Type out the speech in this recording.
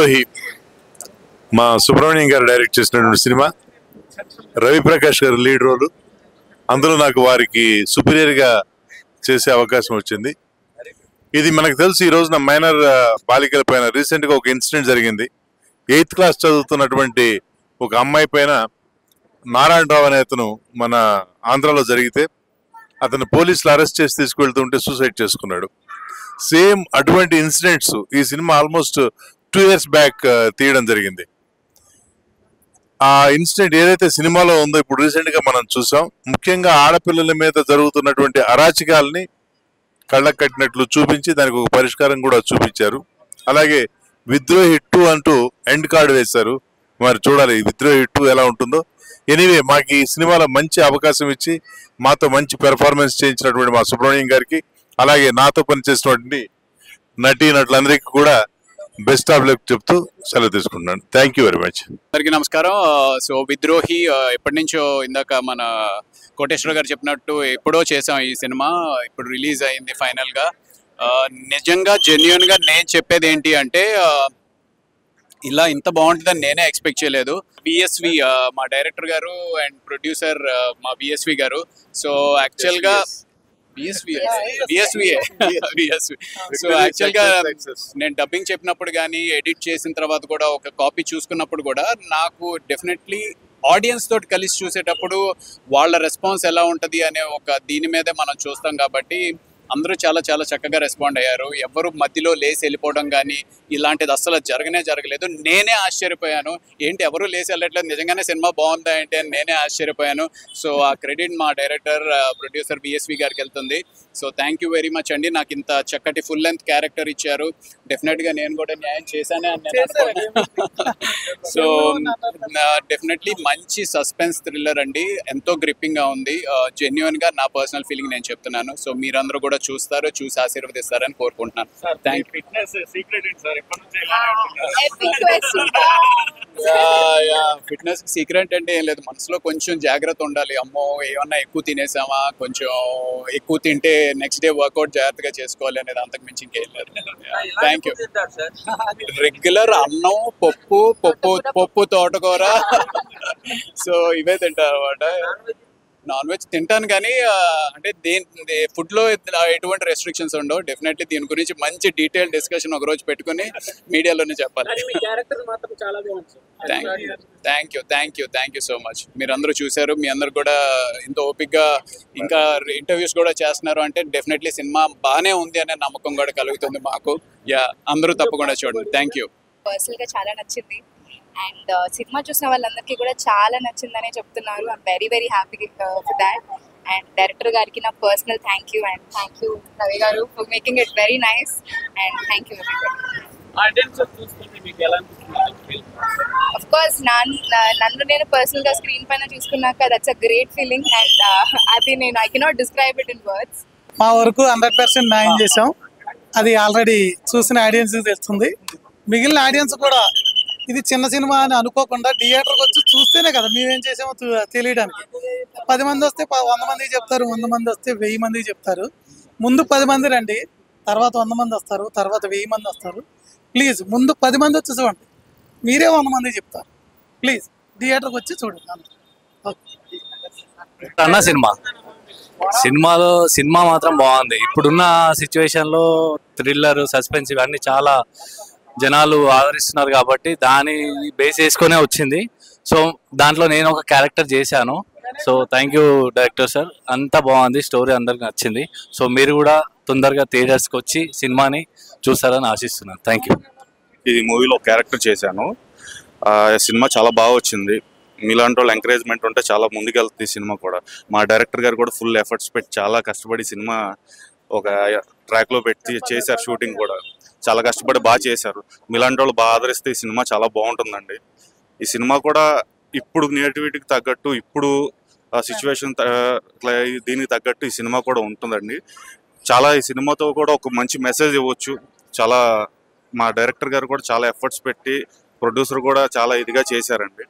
విద్రోహి మా సుబ్రహ్మణ్యం గారు డైరెక్ట్ చేసినటువంటి సినిమా. రవి ప్రకాష్ గారు లీడ్ రోలు. అందులో నాకు వారికి సుపీరియర్ గా చేసే అవకాశం వచ్చింది. ఇది మనకు తెలుసు, ఈ రోజున మైనర్ బాలికల పైన రీసెంట్ గా ఒక ఇన్సిడెంట్ జరిగింది. 8th క్లాస్ చదువుతున్నటువంటి ఒక అమ్మాయి పైన నారాయణరావు అనే అతను మన ఆంధ్రాలో జరిగితే అతను పోలీసులు అరెస్ట్ చేసి తీసుకువెళ్తుంటే సూసైడ్ చేసుకున్నాడు. సేమ్ అటువంటి ఇన్సిడెంట్స్ ఈ సినిమా ఆల్మోస్ట్ 2 years బ్యాక్ తీయడం జరిగింది. ఆ ఇన్సిడెంట్ ఏదైతే సినిమాలో ఉందో ఇప్పుడు రీసెంట్ గా మనం చూసాం. ముఖ్యంగా ఆడపిల్లల మీద జరుగుతున్నటువంటి అరాచకాలని కళ్ళకు కట్టినట్లు చూపించి దానికి ఒక పరిష్కారం కూడా చూపించారు. అలాగే విద్రోహి 2 అంటూ ఎండ్ కార్డు వేశారు. మరి చూడాలి విద్రోహి 2 ఎలా ఉంటుందో. ఎనీవే, మాకు ఈ సినిమాలో మంచి అవకాశం ఇచ్చి మాతో మంచి పెర్ఫార్మెన్స్ చేయించినటువంటి మా సుబ్రహ్మణ్యం గారికి, అలాగే నాతో పనిచేసినటువంటి నటులందరికీ కూడా బెస్ట్ ఆఫ్ లక్ చెప్తూ సెలవు తీసుకుంటున్నాను. Thank you very much. అందరికీ నమస్కారం. సో విద్రోహి ఎప్పటి నుంచో ఇందాక మన కోటేశ్వర గారు చెప్పినట్టు ఎప్పుడో చేసాం ఈ సినిమా. ఇప్పుడు రిలీజ్ అయింది ఫైనల్గా. నిజంగా జెన్యున్గా నేను చెప్పేది ఏంటి అంటే ఇలా ఇంత బాగుంటుందని నేనే ఎక్స్పెక్ట్ చేయలేదు. విఎస్వి మా డైరెక్టర్ గారు అండ్ ప్రొడ్యూసర్ మా విఎస్వి గారు. సో యాక్చువల్గా సో యాక్చువల్గా నేను డబ్బింగ్ చెప్పినప్పుడు కానీ ఎడిట్ చేసిన తర్వాత కూడా ఒక కాపీ చూసుకున్నప్పుడు కూడా నాకు డెఫినెట్లీ ఆడియన్స్ తోటి కలిసి చూసేటప్పుడు వాళ్ళ రెస్పాన్స్ ఎలా ఉంటుంది అనే ఒక దీని మీదే మనం చూస్తాం. కాబట్టి అందరూ చాలా చాలా చక్కగా రెస్పాండ్ అయ్యారు. ఎవరు మధ్యలో లేసి వెళ్ళిపోవడం కానీ ఇలాంటిది అస్సలు జరగలేదు. నేనే ఆశ్చర్యపోయాను, ఏంటి ఎవరు లేసి వెళ్ళట్లేదు, నిజంగానే సినిమా బాగుందా ఏంటి అని నేనే ఆశ్చర్యపోయాను. సో ఆ క్రెడిట్ మా డైరెక్టర్ ప్రొడ్యూసర్ బిఎస్వి గారికి వెళ్తుంది. So thank you very much అండి. నాకు ఇంత చక్కటి ఫుల్ లెంత్ క్యారెక్టర్ ఇచ్చారు. డెఫినెట్గా నేను కూడా న్యాయం చేశానే అని నేను అనుకున్నాను. సో డెఫినెట్లీ మంచి సస్పెన్స్ థ్రిల్లర్ అండి. ఎంతో గ్రిప్పింగ్గా ఉంది. జెన్యున్గా నా పర్సనల్ ఫీలింగ్ నేను చెప్తున్నాను. సో మీరందరూ కూడా చూస్తారు, చూసి ఆశీర్వదిస్తారని కోరుకుంటున్నాను. Thank you. ఫిట్నెస్ సీక్రెట్ అంటే ఏం లేదు, మనసులో కొంచెం జాగ్రత్త ఉండాలి. అమ్మో ఏమన్నా ఎక్కువ తినేసామా, కొంచెం ఎక్కువ తింటే నెక్స్ట్ డే వర్కౌట్ జాగ్రత్తగా చేసుకోవాలి అనేది, అంతకు మించి ఇంకేం లేదు. Thank you. రెగ్యులర్ అన్నం, పప్పు తోటకూర సో ఇవే తింటారు అన్నమాట. నాన్ వెజ్ తింటాను కానీ అంటే ఫుడ్లో ఎటువంటి రెస్ట్రిక్షన్స్ ఉండవు. డెఫినెట్లీ దీని గురించి మంచి డీటెయిల్ డిస్కషన్ ఒక రోజు పెట్టుకుని మీడియాలోనే చెప్పాలి. Thank you so much. మీరందరూ చూశారు, మీ అందరు కూడా ఇంత ఓపిక్గా ఇంకా ఇంటర్వ్యూస్ కూడా చేస్తున్నారు అంటే డెఫినెట్లీ సినిమా బాగానే ఉంది అనే నమ్మకం కూడా కలుగుతుంది మాకు. అందరూ తప్పకుండా చూడండి. Thank you. పర్సనల్గా చాలా నచ్చింది అండ్ సినిమా చూసిన వాళ్ళందరికీ కూడా చాలా నచ్చిందనే చెప్తున్నారు. I'm very very happy for that. And director గారికి నా personal thank you and thank you Ravi garu for making it very nice and thank you of course. నన్ను నేను పర్సనల్గా స్క్రీన్ పైన చూసుకున్నాక that's a great feeling and అది నేను I cannot describe it in words. మా వరకు 100% న్యాయం చేసాం. అది ఆల్రెడీ చూసిన ఆడియన్స్ తెలుస్తుంది. మిగిలిన ఆడియన్స్ కూడా ఇది చిన్న సినిమా అని అనుకోకుండా థియేటర్కి వచ్చి చూస్తేనే కదా మేమేం చేసామో తెలియడానికి. 10 మంది వస్తే 100 మందికి చెప్తారు, 100 మంది వస్తే 1000 మందికి చెప్తారు. ముందు 10 మంది రండి, తర్వాత 100 మంది వస్తారు, తర్వాత 1000 మంది వస్తారు. ప్లీజ్ ముందు 10 మంది వచ్చి చూడండి, మీరే 100 మందికి చెప్తారు. ప్లీజ్ థియేటర్కి వచ్చి చూడండి. అన్న సినిమా మాత్రం బాగుంది. ఇప్పుడున్న సిచ్యువేషన్లో థ్రిల్లర్, సస్పెన్స్ ఇవన్నీ చాలా జనాలు ఆదరిస్తున్నారు కాబట్టి దాన్ని బేస్ చేసుకునే వచ్చింది. సో దాంట్లో నేను ఒక క్యారెక్టర్ చేశాను. So thank you director sir. అంతా బాగుంది, స్టోరీ అందరికి నచ్చింది. సో మీరు కూడా తొందరగా థియేటర్స్కి వచ్చి సినిమాని చూస్తారని ఆశిస్తున్నాను. Thank you. ఈ మూవీలో క్యారెక్టర్ చేశాను. సినిమా చాలా బాగా వచ్చింది. మీలాంటి వాళ్ళు ఎంకరేజ్మెంట్ ఉంటే చాలా ముందుకెళ్తుంది సినిమా కూడా. మా డైరెక్టర్ గారు కూడా ఫుల్ ఎఫర్ట్స్ పెట్టి చాలా కష్టపడి సినిమా ఒక ట్రాక్లో పెట్టి చేశారు. షూటింగ్ కూడా చాలా కష్టపడి బాగా చేశారు. మీలాంటి వాళ్ళు బాగా ఆదరిస్తే ఈ సినిమా చాలా బాగుంటుందండి. ఈ సినిమా కూడా ఇప్పుడు నేటివిటీకి తగ్గట్టు, ఇప్పుడు సిచ్యువేషన్ దీనికి తగ్గట్టు ఈ సినిమా కూడా ఉంటుందండి. చాలా ఈ సినిమాతో కూడా ఒక మంచి మెసేజ్ ఇవ్వచ్చు. చాలా మా డైరెక్టర్ గారు కూడా చాలా ఎఫర్ట్స్ పెట్టి, ప్రొడ్యూసర్ కూడా చాలా ఇదిగా చేశారండి.